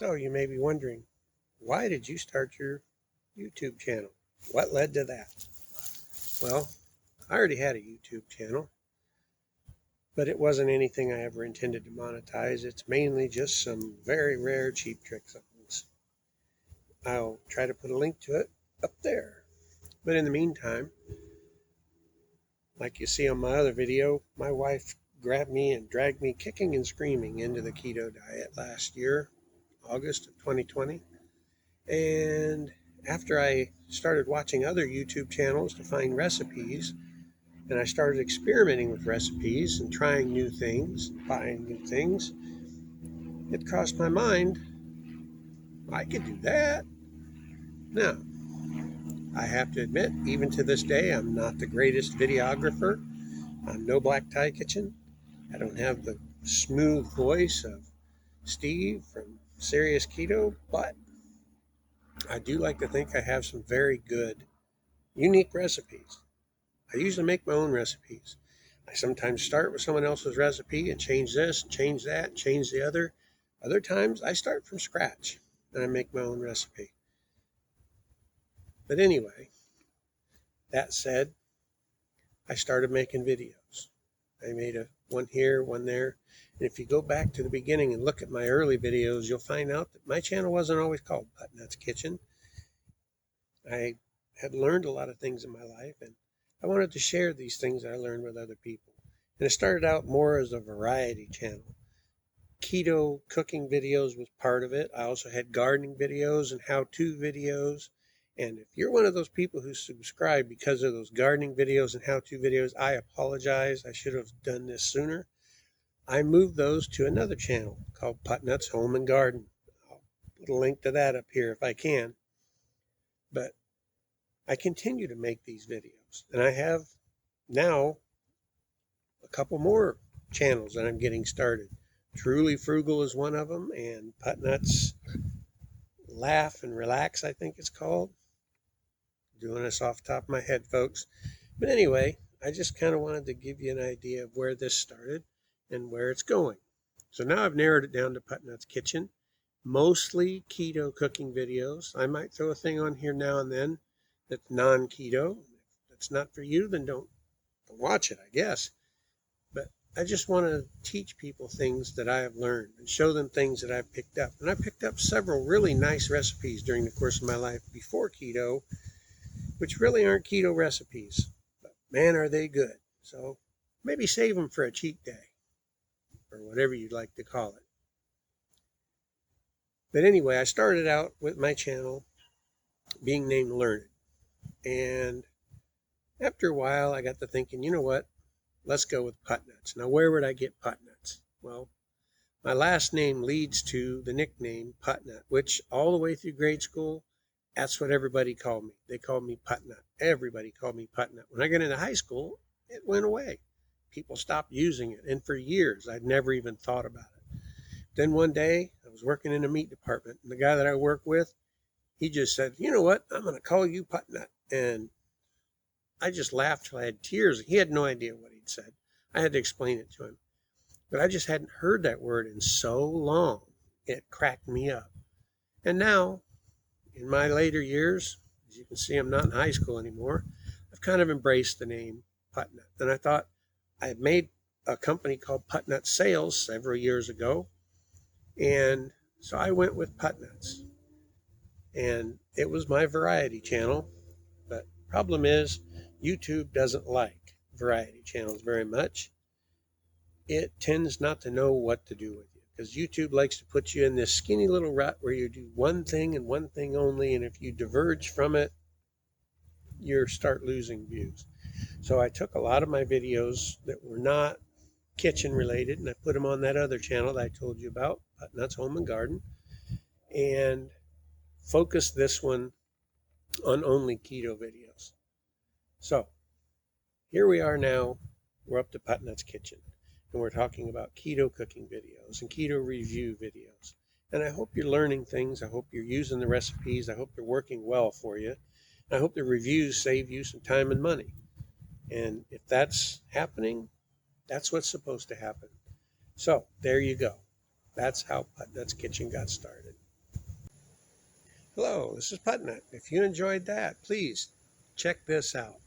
So you may be wondering, why did you start your YouTube channel? What led to that? Well, I already had a YouTube channel, but it wasn't anything I ever intended to monetize. It's mainly just some very rare cheap trick songs. I'll try to put a link to it up there. But in the meantime, like you see on my other video, my wife grabbed me and dragged me kicking and screaming into the keto diet last year, August of 2020. And after I started watching other YouTube channels to find recipes, and I started experimenting with recipes and trying new things, buying new things, it crossed my mind, I could do that. Now, I have to admit, even to this day, I'm not the greatest videographer. I'm no Black Tie Kitchen. I don't have the smooth voice of Steve from Serious Keto, but I do like to think I have some very good, unique recipes. I usually make my own recipes. I sometimes start with someone else's recipe and change this, change that, change the other. Other times I start from scratch and I make my own recipe. But anyway, that said, I started making videos. I made one here, one there. And if you go back to the beginning and look at my early videos, you'll find out that my channel wasn't always called Putnut's Kitchen. I had learned a lot of things in my life, and I wanted to share these things I learned with other people. And it started out more as a variety channel. Keto cooking videos was part of it. I also had gardening videos and how-to videos. And if you're one of those people who subscribe because of those gardening videos and how-to videos, I apologize. I should have done this sooner. I moved those to another channel called Putnut's Home and Garden. I'll put a link to that up here if I can. But I continue to make these videos, and I have now a couple more channels that I'm getting started. Truly Frugal is one of them, and Putnut's Laugh and Relax, I think it's called. Doing this off the top of my head, folks. But anyway, I just kind of wanted to give you an idea of where this started and where it's going. So now I've narrowed it down to Putnut's Kitchen, mostly keto cooking videos. I might throw a thing on here now and then that's non-keto. If that's not for you, then don't watch it, I guess. But I just want to teach people things that I have learned and show them things that I've picked up. And I picked up several really nice recipes during the course of my life before keto, which really aren't keto recipes. But man, are they good. So maybe save them for a cheat day or whatever you'd like to call it. But anyway, I started out with my channel being named Learned. And after a while, I got to thinking, you know what? Let's go with Putnuts. Now, where would I get Putnuts? Well, my last name leads to the nickname Putnut, which all the way through grade school, that's what everybody called me. They called me Putnut. Everybody called me Putnut. When I got into high school, it went away. People stopped using it. And for years, I'd never even thought about it. Then one day, I was working in the meat department, and the guy that I work with, he just said, you know what? I'm going to call you Putnut. And I just laughed till I had tears. He had no idea what he'd said. I had to explain it to him. But I just hadn't heard that word in so long. It cracked me up. And now, in my later years, as you can see, I'm not in high school anymore. I've kind of embraced the name Putnut. And I thought I had made a company called Putnut Sales several years ago. And so I went with Putnuts. And it was my variety channel. But problem is, YouTube doesn't like variety channels very much. It tends not to know what to do with you because YouTube likes to put you in this skinny little rut where you do one thing and one thing only. And if you diverge from it, you start losing views. So I took a lot of my videos that were not kitchen related and I put them on that other channel that I told you about, Putnut's Home and Garden, and focused this one on only keto videos. So here we are now. We're up to Putnut's Kitchen, and we're talking about keto cooking videos and keto review videos. And I hope you're learning things. I hope you're using the recipes. I hope they're working well for you. I hope the reviews save you some time and money. And if that's happening, that's what's supposed to happen. So there you go. That's how Putnut's Kitchen got started. Hello, this is Putnut. If you enjoyed that, please check this out.